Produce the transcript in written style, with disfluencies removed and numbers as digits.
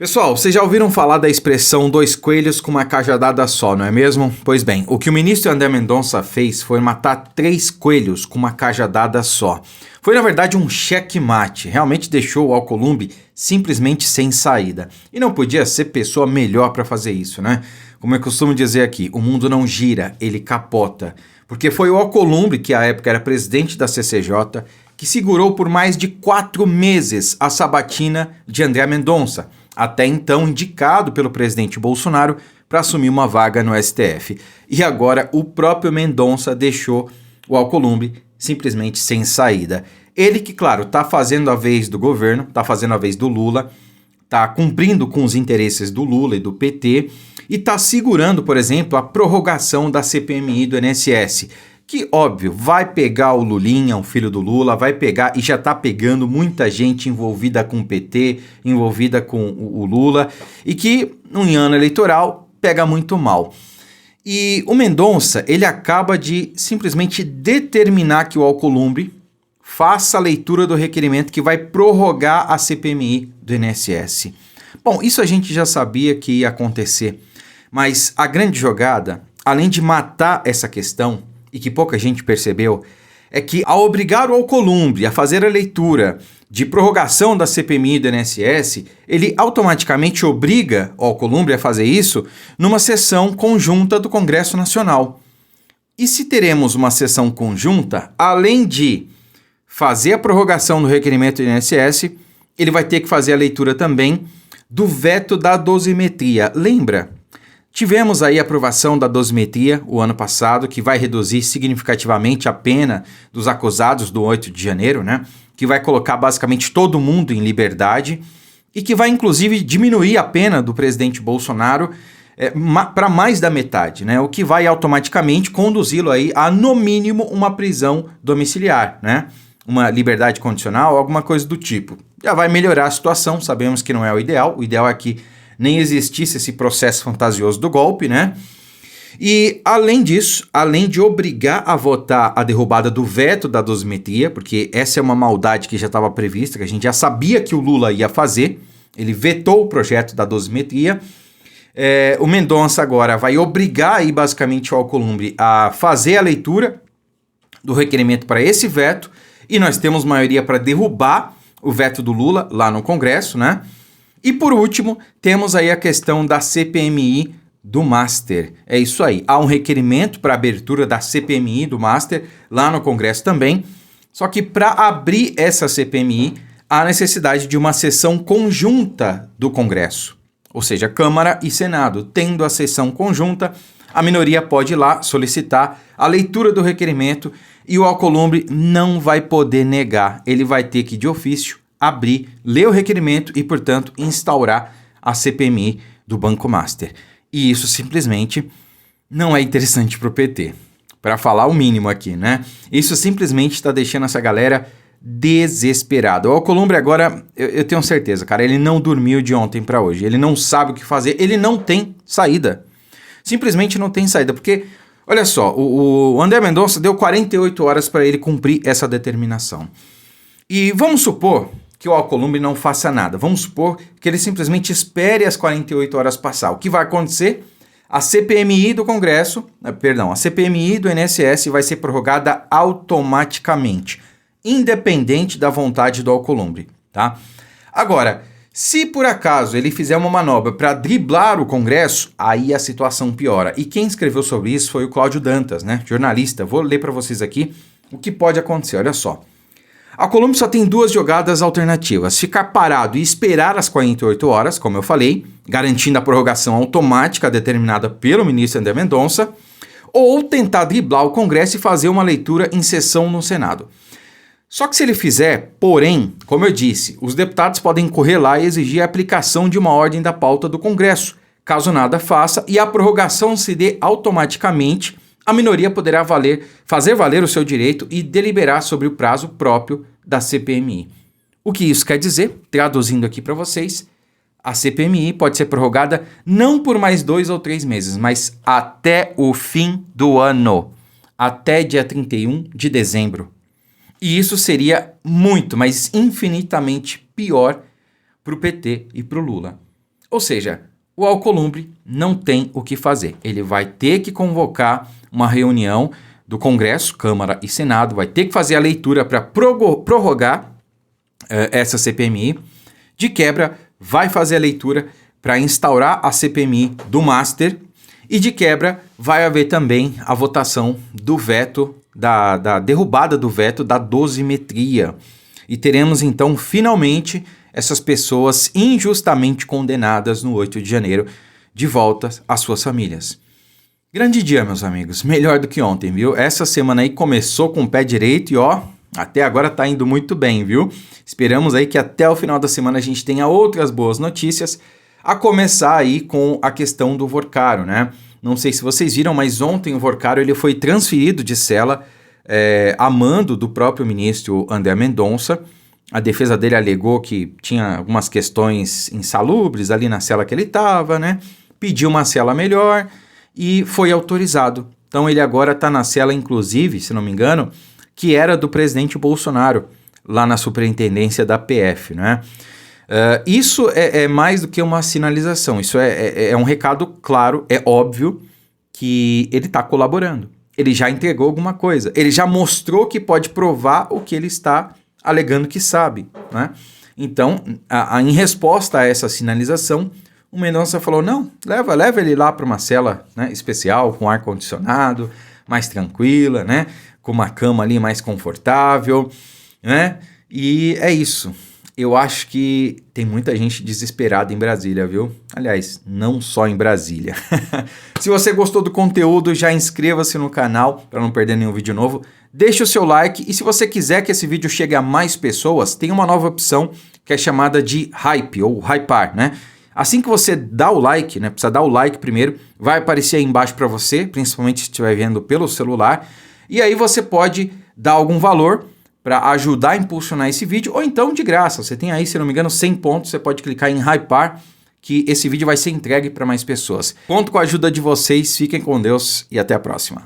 Pessoal, vocês já ouviram falar da expressão dois coelhos com uma cajadada só, não é mesmo? Pois bem, o que o ministro André Mendonça fez foi matar 3 coelhos com uma cajadada só. Foi na verdade um checkmate, realmente deixou o Alcolumbre simplesmente sem saída. E não podia ser pessoa melhor para fazer isso, né? Como eu costumo dizer aqui, o mundo não gira, ele capota. Porque foi o Alcolumbre, que à época era presidente da CCJ, que segurou por mais de 4 meses a sabatina de André Mendonça, até então indicado pelo presidente Bolsonaro para assumir uma vaga no STF. E agora o próprio Mendonça deixou o Alcolumbre simplesmente sem saída. Ele que, claro, está fazendo a vez do governo, está fazendo a vez do Lula, está cumprindo com os interesses do Lula e do PT e está segurando, por exemplo, a prorrogação da CPMI do INSS, que, óbvio, vai pegar o Lulinha, o filho do Lula, vai pegar e já está pegando muita gente envolvida com o PT, envolvida com o Lula, e que, em ano eleitoral, pega muito mal. E o Mendonça, ele acaba de simplesmente determinar que o Alcolumbre faça a leitura do requerimento que vai prorrogar a CPMI do INSS. Bom, isso a gente já sabia que ia acontecer, mas a grande jogada, além de matar essa questão, e que pouca gente percebeu, é que ao obrigar o Alcolumbre a fazer a leitura de prorrogação da CPMI do INSS, ele automaticamente obriga o Alcolumbre a fazer isso numa sessão conjunta do Congresso Nacional. E se teremos uma sessão conjunta, além de fazer a prorrogação do requerimento do INSS, ele vai ter que fazer a leitura também do veto da dosimetria. Lembra? Tivemos aí a aprovação da dosimetria o ano passado, que vai reduzir significativamente a pena dos acusados do 8 de janeiro, né? Que vai colocar basicamente todo mundo em liberdade e que vai inclusive diminuir a pena do presidente Bolsonaro para mais da metade, né? O que vai automaticamente conduzi-lo aí a, no mínimo, uma prisão domiciliar, né? Uma liberdade condicional, alguma coisa do tipo. Já vai melhorar a situação, sabemos que não é o ideal é que nem existisse esse processo fantasioso do golpe, né? E, além disso, além de obrigar a votar a derrubada do veto da dosimetria, porque essa é uma maldade que já estava prevista, que a gente já sabia que o Lula ia fazer, ele vetou o projeto da dosimetria, o Mendonça agora vai obrigar aí basicamente o Alcolumbre a fazer a leitura do requerimento para esse veto, e nós temos maioria para derrubar o veto do Lula lá no Congresso, né? E por último, temos aí a questão da CPMI do Master. É isso aí, há um requerimento para abertura da CPMI do Master lá no Congresso também, só que para abrir essa CPMI, há necessidade de uma sessão conjunta do Congresso, ou seja, Câmara e Senado. Tendo a sessão conjunta, a minoria pode ir lá solicitar a leitura do requerimento e o Alcolumbre não vai poder negar, ele vai ter que, de ofício, abrir, ler o requerimento e, portanto, instaurar a CPMI do Banco Master. E isso simplesmente não é interessante para o PT. Para falar o mínimo aqui, né? Isso simplesmente está deixando essa galera desesperada. O Alcolumbre agora, eu tenho certeza, cara, ele não dormiu de ontem para hoje. Ele não sabe o que fazer, ele não tem saída. Simplesmente não tem saída, porque, olha só, o André Mendonça deu 48 horas para ele cumprir essa determinação. E vamos supor que o Alcolumbre não faça nada. Vamos supor que ele simplesmente espere as 48 horas passar. O que vai acontecer? A CPMI do Congresso, a CPMI do INSS vai ser prorrogada automaticamente, independente da vontade do Alcolumbre, tá? Agora, se por acaso ele fizer uma manobra para driblar o Congresso, aí a situação piora. E quem escreveu sobre isso foi o Cláudio Dantas, né? Jornalista. Vou ler para vocês aqui o que pode acontecer. Olha só. A Alcolumbre só tem 2 jogadas alternativas: ficar parado e esperar as 48 horas, como eu falei, garantindo a prorrogação automática determinada pelo ministro André Mendonça, ou tentar driblar o Congresso e fazer uma leitura em sessão no Senado. Só que se ele fizer, porém, como eu disse, os deputados podem correr lá e exigir a aplicação de uma ordem da pauta do Congresso. Caso nada faça e a prorrogação se dê automaticamente, a minoria poderá fazer valer o seu direito e deliberar sobre o prazo próprio da CPMI. O que isso quer dizer? Traduzindo aqui para vocês, a CPMI pode ser prorrogada não por mais 2 ou 3 meses, mas até o fim do ano, até dia 31 de dezembro. E isso seria muito, mas infinitamente pior para o PT e para o Lula. Ou seja, o Alcolumbre não tem o que fazer. Ele vai ter que convocar uma reunião do Congresso, Câmara e Senado, vai ter que fazer a leitura para prorrogar essa CPMI. De quebra, vai fazer a leitura para instaurar a CPMI do Master. E de quebra, vai haver também a votação do veto, da derrubada do veto da dosimetria. E teremos então, finalmente, essas pessoas injustamente condenadas no 8 de janeiro de volta às suas famílias. Grande dia, meus amigos. Melhor do que ontem, viu? Essa semana aí começou com o pé direito e ó, até agora tá indo muito bem, viu? Esperamos aí que até o final da semana a gente tenha outras boas notícias, a começar aí com a questão do Vorcaro, né? Não sei se vocês viram, mas ontem o Vorcaro ele foi transferido de cela a mando do próprio ministro André Mendonça. A defesa dele alegou que tinha algumas questões insalubres ali na cela que ele estava, né? Pediu uma cela melhor e foi autorizado. Então ele agora está na cela, inclusive, se não me engano, que era do presidente Bolsonaro, lá na superintendência da PF, né? Isso é mais do que uma sinalização, isso é um recado claro, é óbvio que ele está colaborando. Ele já entregou alguma coisa, ele já mostrou que pode provar o que ele está alegando que sabe, né? Então, em resposta a essa sinalização, o Mendonça falou, não, leva ele lá para uma cela, né, especial, com ar-condicionado, mais tranquila, né? Com uma cama ali mais confortável, né? E é isso. Eu acho que tem muita gente desesperada em Brasília, viu? Aliás, não só em Brasília. Se você gostou do conteúdo, já inscreva-se no canal para não perder nenhum vídeo novo. Deixe o seu like e se você quiser que esse vídeo chegue a mais pessoas, tem uma nova opção que é chamada de hype ou hypar, né? Assim que você dá o like, né? Precisa dar o like primeiro, vai aparecer aí embaixo para você, principalmente se estiver vendo pelo celular. E aí você pode dar algum valor para ajudar a impulsionar esse vídeo, ou então de graça. Você tem aí, se não me engano, 100 pontos, você pode clicar em hypar, que esse vídeo vai ser entregue para mais pessoas. Conto com a ajuda de vocês, fiquem com Deus e até a próxima.